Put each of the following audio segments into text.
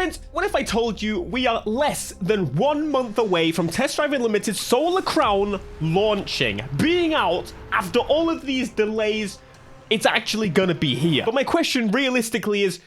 Friends, what if I told you we are less than 1 month away from Test Drive Unlimited Solar Crown launching, being out after all of these delays? It's actually gonna be here. But my question realistically is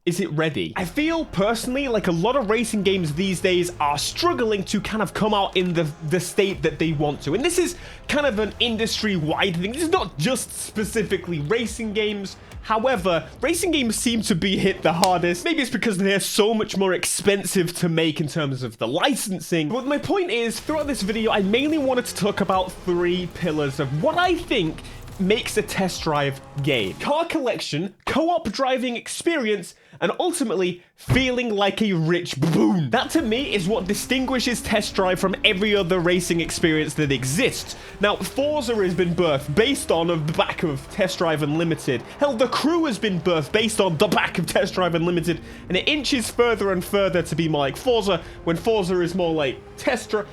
it ready? I feel personally like a lot of racing games these days are struggling to kind of come out in the state that they want to. And this is kind of an industry-wide thing. This is not just specifically racing games. However, racing games seem to be hit the hardest. Maybe it's because they're so much more expensive to make in terms of the licensing. But my point is, throughout this video, I mainly wanted to talk about 3 pillars of what I think makes a test drive game: car collection, co-op driving experience, and ultimately feeling like a rich baboon. That to me is what distinguishes Test Drive from every other racing experience that exists. Now, Forza has been birthed based on the back of Test Drive Unlimited. Hell, the Crew has been birthed based on the back of Test Drive Unlimited, and it inches further and further to be more like Forza, when Forza is more like Test Drive.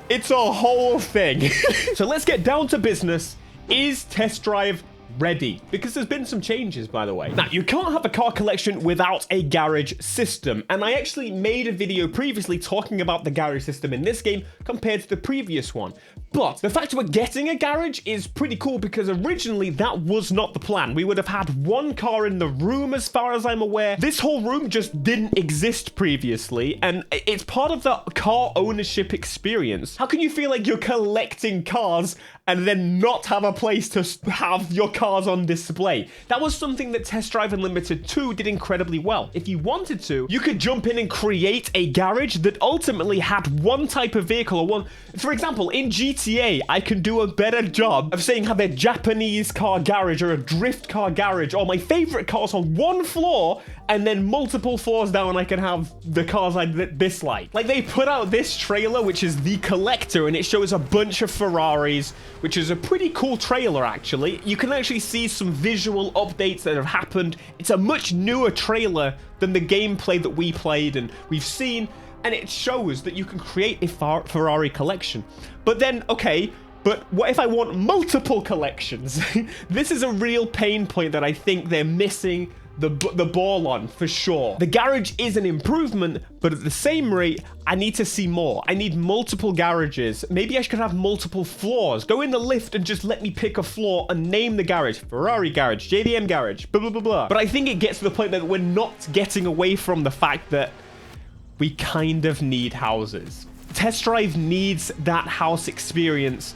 It's a whole thing. So let's get down to business. Is Test Drive ready? Because there's been some changes, by the way. Now, you can't have a car collection without a garage system, and I actually made a video previously talking about the garage system in this game compared to the previous one. But the fact we're getting a garage is pretty cool, because originally that was not the plan. We would have had 1 car in the room, as far as I'm aware. This whole room just didn't exist previously, and it's part of the car ownership experience. How can you feel like you're collecting cars and then not have a place to have your cars on display? That was something that Test Drive Unlimited 2 did incredibly well. If you wanted to, you could jump in and create a garage that ultimately had one type of vehicle, or one. For example, in GTA, I can do a better job of saying have a Japanese car garage or a drift car garage, or my favorite cars on 1 floor, and then multiple floors down I can have the cars I dislike. Like, they put out this trailer, which is The Collector, and it shows a bunch of Ferraris, which is a pretty cool trailer, actually. You can actually see some visual updates that have happened. It's a much newer trailer than the gameplay that we played and we've seen, and it shows that you can create a Ferrari collection. But then, okay, but what if I want multiple collections? This is a real pain point that I think they're missing the ball on, for sure. The garage is an improvement, but at the same rate, I need to see more. I need multiple garages. Maybe I should have multiple floors. Go in the lift and just let me pick a floor and name the garage. Ferrari garage, JDM garage, blah, blah, blah, blah. But I think it gets to the point that we're not getting away from the fact that we kind of need houses. Test Drive needs that house experience.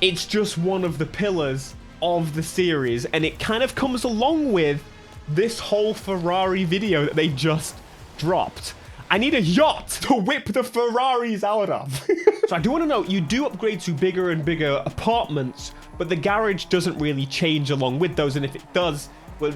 It's just one of the pillars of the series, and it kind of comes along with this whole Ferrari video that they just dropped. I need a yacht to whip the Ferraris out of. So I do want to note, you do upgrade to bigger and bigger apartments, but the garage doesn't really change along with those. And if it does, well,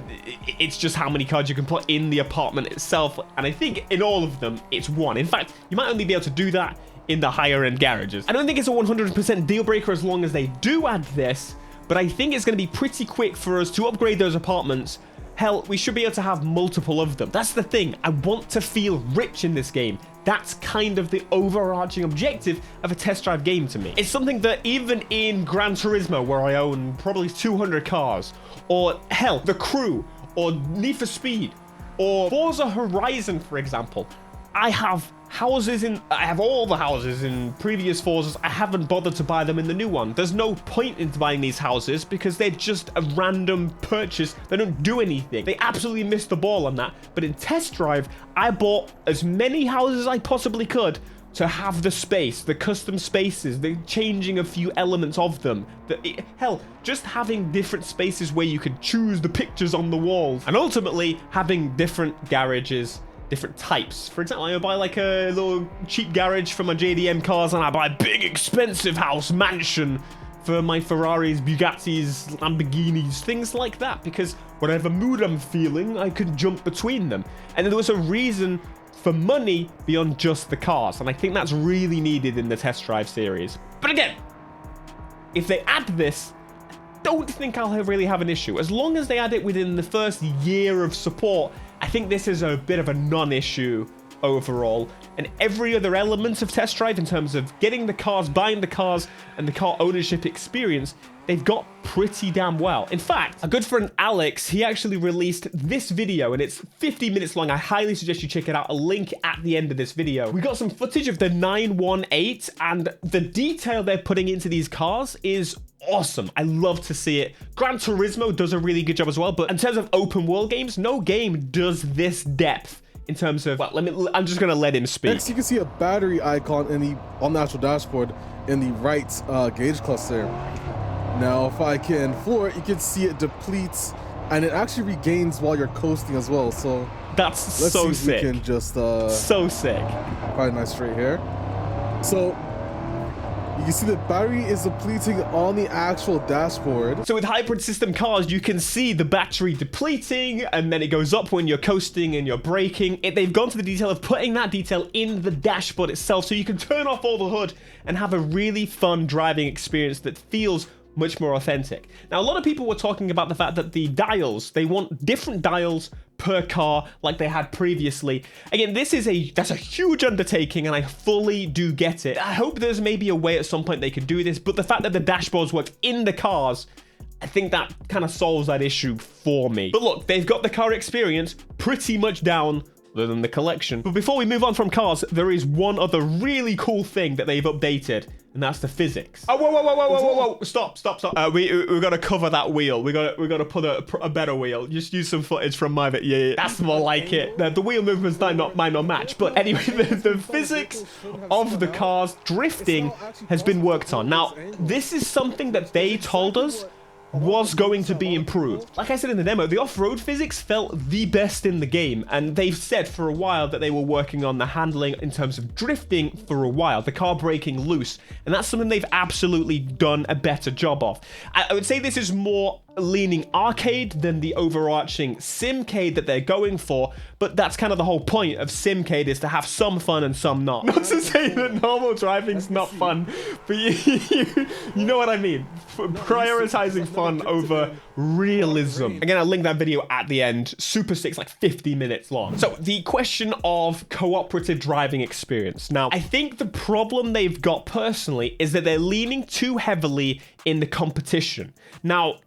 it's just how many cars you can put in the apartment itself. And I think in all of them, it's 1. In fact, you might only be able to do that in the higher end garages. I don't think it's a 100% deal breaker as long as they do add this, but I think it's going to be pretty quick for us to upgrade those apartments. Hell, we should be able to have multiple of them. That's the thing. I want to feel rich in this game. That's kind of the overarching objective of a test drive game to me. It's something that even in Gran Turismo, where I own probably 200 cars, or hell, The Crew, or Need for Speed, or Forza Horizon, for example, I have all the houses in previous Forzas. I haven't bothered to buy them in the new one. There's no point in buying these houses because they're just a random purchase. They don't do anything. They absolutely missed the ball on that. But in Test Drive, I bought as many houses as I possibly could to have the space, the custom spaces, the changing a few elements of them. Hell, just having different spaces where you could choose the pictures on the walls, and ultimately having different garages, different types. For example, I buy like a little cheap garage for my JDM cars, and I buy a big expensive house mansion for my Ferraris, Bugattis, Lamborghinis, things like that, because whatever mood I'm feeling, I can jump between them. And there was a reason for money beyond just the cars, and I think that's really needed in the Test Drive series. But again, if they add this, I don't think I'll really have an issue. As long as they add it within the first year of support, I think this is a bit of a non-issue overall, and every other element of Test Drive in terms of getting the cars, buying the cars, and the car ownership experience, they've got pretty damn well. In fact, a good friend Alex, he actually released this video, and it's 50 minutes long. I highly suggest you check it out. A link at the end of this video. We got some footage of the 918, and the detail they're putting into these cars is awesome. I love to see it. Gran Turismo does a really good job as well, but in terms of open world games, no game does this depth in terms of, well, I'm just gonna let him speak. Next, you can see a battery icon on the actual dashboard in the right gauge cluster. Now, if I can floor it, you can see it depletes, and it actually regains while you're coasting as well. So that's let's so see if sick. we can just so sick. Probably nice straight here. So you can see the battery is depleting on the actual dashboard. So with hybrid system cars, you can see the battery depleting, and then it goes up when you're coasting and you're braking. They've gone to the detail of putting that detail in the dashboard itself, so you can turn off all the hood and have a really fun driving experience that feels much more authentic. Now, a lot of people were talking about the fact that the dials, they want different dials per car like they had previously. Again, that's a huge undertaking, and I fully do get it. I hope there's maybe a way at some point they could do this, but the fact that the dashboards work in the cars, I think that kind of solves that issue for me. But look, they've got the car experience pretty much down, other than the collection. But before we move on from cars, there is one other really cool thing that they've updated, and that's the physics. Oh, whoa, stop. We gotta cover that wheel. We gotta put a better wheel. Just use some footage from my bit. Yeah, that's more like it. The wheel movements might not match, but anyway, the physics of the cars drifting has been worked on. Now, this is something that they told us was going to be improved. Like I said in the demo, the off-road physics felt the best in the game, and they've said for a while that they were working on the handling in terms of drifting for a while, the car breaking loose, and that's something they've absolutely done a better job of. I would say this is more leaning arcade than the overarching simcade that they're going for, but that's kind of the whole point of simcade, is to have some fun and some not. Not to say that normal driving's not fun, but you know what I mean. Prioritizing fun over realism. Again, I'll link that video at the end. Super sick, like 50 minutes long. So the question of cooperative driving experience. Now, I think the problem they've got personally is that they're leaning too heavily in the competition. Now,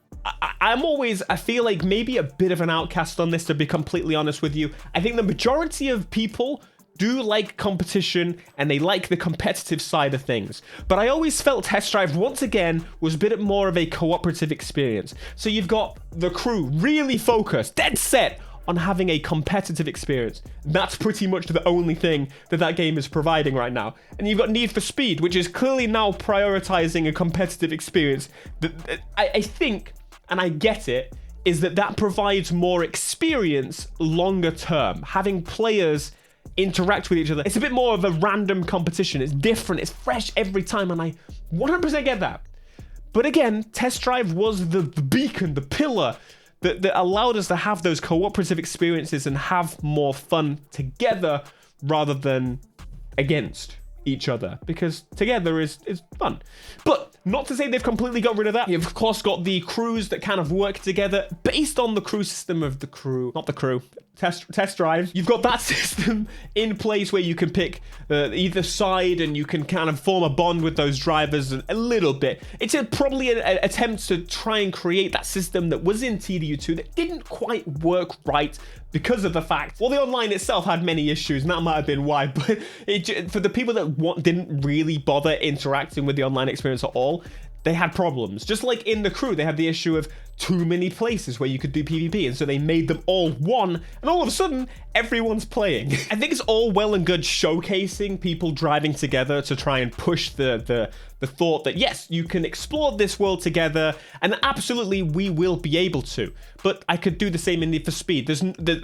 I feel like maybe a bit of an outcast on this, to be completely honest with you. I think the majority of people do like competition, and they like the competitive side of things. But I always felt Test Drive, once again, was a bit more of a cooperative experience. So you've got the crew really focused, dead set on having a competitive experience. That's pretty much the only thing that game is providing right now. And you've got Need for Speed, which is clearly now prioritizing a competitive experience that I think, and I get it, is that provides more experience longer term. Having players interact with each other. It's a bit more of a random competition. It's different. It's fresh every time, and I 100% get that. But again, Test Drive was the beacon, the pillar that allowed us to have those cooperative experiences and have more fun together rather than against each other, because together is fun. But not to say they've completely got rid of that. You've of course got the crews that kind of work together based on the crew system of the crew, not the crew, Test Drive. You've got that system in place where you can pick either side, and you can kind of form a bond with those drivers a little bit. It's probably an attempt to try and create that system that was in TDU2 that didn't quite work right because of the fact, well, the online itself had many issues, and that might have been why, but for the people that didn't really bother interacting with the online experience at all, they had problems. Just like in the crew, they had the issue of too many places where you could do PvP, and so they made them all one, and all of a sudden, everyone's playing. I think it's all well and good showcasing people driving together to try and push the thought that, yes, you can explore this world together, and absolutely we will be able to. But I could do the same in Need for Speed.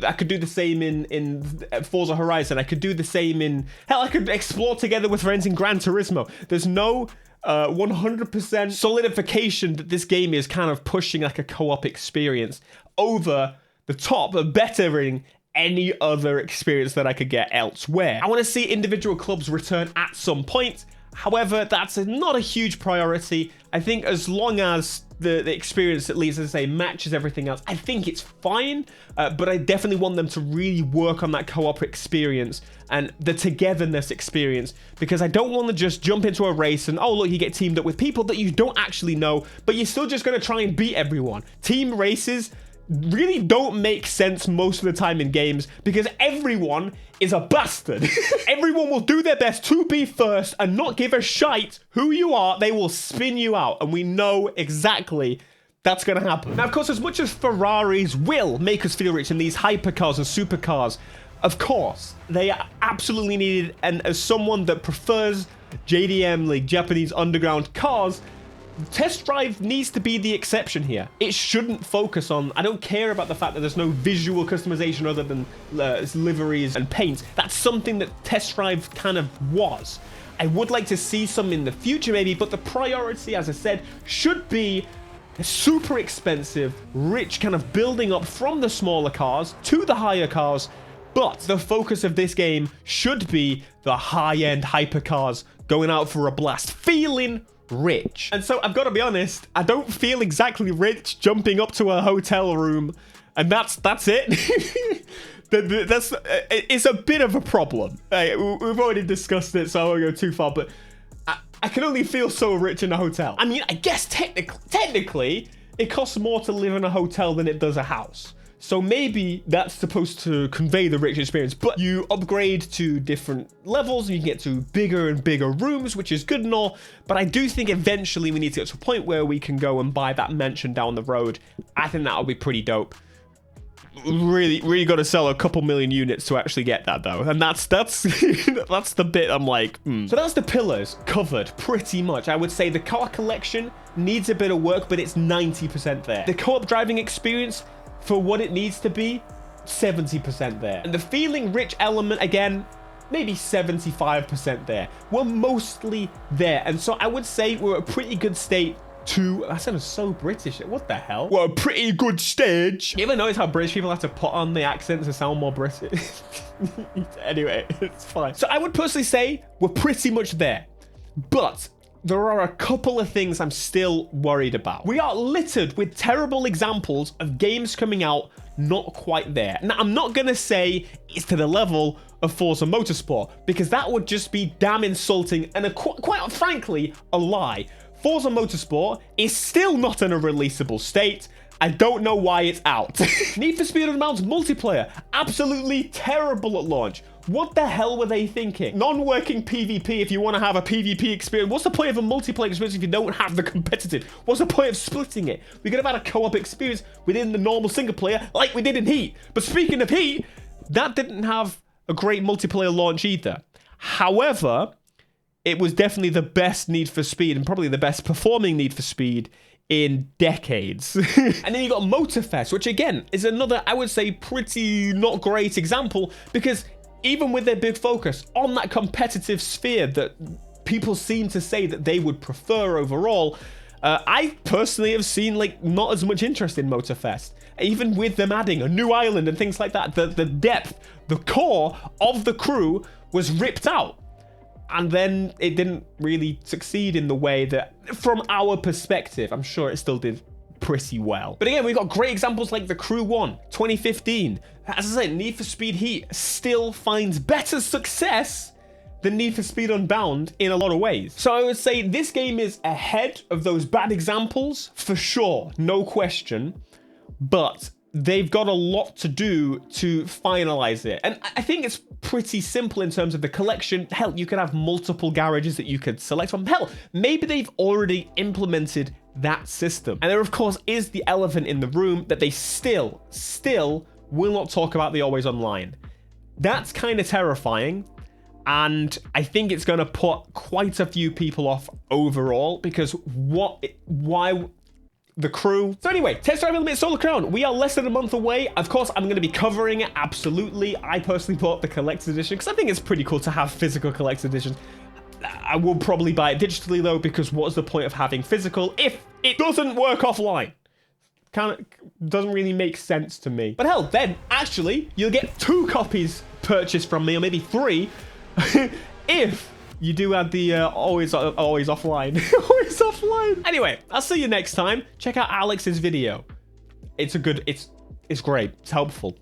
I could do the same in Forza Horizon. I could do the same in... Hell, I could explore together with friends in Gran Turismo. There's no 100% solidification that this game is kind of pushing like a co-op experience over the top of bettering any other experience that I could get elsewhere. I want to see individual clubs return at some point. However, that's not a huge priority. I think as long as the experience, at least as I say, matches everything else, I think it's fine. But I definitely want them to really work on that co-op experience and the togetherness experience, because I don't want to just jump into a race and, oh, look, you get teamed up with people that you don't actually know, but you're still just going to try and beat everyone. Team races really don't make sense most of the time in games because everyone is a bastard. Everyone will do their best to be first and not give a shite who you are. They will spin you out, and we know exactly that's going to happen. Now, of course, as much as Ferraris will make us feel rich in these hypercars and supercars, of course, they are absolutely needed, and as someone that prefers JDM, like Japanese underground cars, Test Drive needs to be the exception here. It shouldn't focus on, I don't care about the fact that there's no visual customization other than liveries and paint. That's something that Test Drive kind of was. I would like to see some in the future maybe, but the priority, as I said, should be super expensive, rich, kind of building up from the smaller cars to the higher cars. But the focus of this game should be the high-end hypercars going out for a blast, feeling rich. And so I've got to be honest, I don't feel exactly rich jumping up to a hotel room, and that's it. It's a bit of a problem. We've already discussed it, so I won't go too far, but I can only feel so rich in a hotel. I mean, I guess technically it costs more to live in a hotel than it does a house. So maybe that's supposed to convey the rich experience, but you upgrade to different levels and you can get to bigger and bigger rooms, which is good and all. But I do think eventually we need to get to a point where we can go and buy that mansion down the road. I think that'll be pretty dope. Really got to sell a couple million units to actually get that though. And that's that's the bit I'm like, So that's the pillars covered pretty much. I would say the car collection needs a bit of work, but it's 90% there. The co-op driving experience, for what it needs to be, 70% there. And the feeling rich element, again, maybe 75% there. We're mostly there. And so I would say we're at a pretty good state to... That sounds so British. What the hell? We're at a pretty good stage. You ever notice how British people have to put on the accents to sound more British? Anyway, it's fine. So I would personally say we're pretty much there. But there are a couple of things I'm still worried about. We are littered with terrible examples of games coming out not quite there. Now, I'm not going to say it's to the level of Forza Motorsport, because that would just be damn insulting and quite frankly, a lie. Forza Motorsport is still not in a releasable state. I don't know why it's out. Need for Speed Unbound's multiplayer, absolutely terrible at launch. What the hell were they thinking? Non-working PvP if you want to have a PvP experience. What's the point of a multiplayer experience if you don't have the competitive? What's the point of splitting it? We could have had a co-op experience within the normal single player like we did in Heat. But speaking of Heat, that didn't have a great multiplayer launch either. However, it was definitely the best Need for Speed and probably the best performing Need for Speed in decades. And then you got Motorfest, which again is another, I would say, pretty not great example, because even with their big focus on that competitive sphere that people seem to say that they would prefer overall, I personally have seen like not as much interest in Motorfest. Even with them adding a new island and things like that, the depth, the core of the crew was ripped out. And then it didn't really succeed in the way that, from our perspective, I'm sure it still did pretty well. But again, we've got great examples like the Crew 1, 2015. As I said, Need for Speed Heat still finds better success than Need for Speed Unbound in a lot of ways. So I would say this game is ahead of those bad examples, for sure, no question. But they've got a lot to do to finalize it. And I think it's pretty simple in terms of the collection. Hell, you could have multiple garages that you could select from. Hell, maybe they've already implemented that system. And there, of course, is the elephant in the room that they still will not talk about the always online. That's kind of terrifying. And I think it's going to put quite a few people off overall, because why the Crew. So anyway, Test Drive Unlimited Solar Crown. We are less than a month away. Of course, I'm going to be covering it, absolutely. I personally bought the collector's edition because I think it's pretty cool to have physical collector's editions. I will probably buy it digitally though, because what's the point of having physical if it doesn't work offline? Kind of doesn't really make sense to me. But hell, then actually you'll get 2 copies purchased from me, or maybe 3, if You do have the always offline. Always offline. Anyway, I'll see you next time. Check out Alex's video. It's great. It's helpful.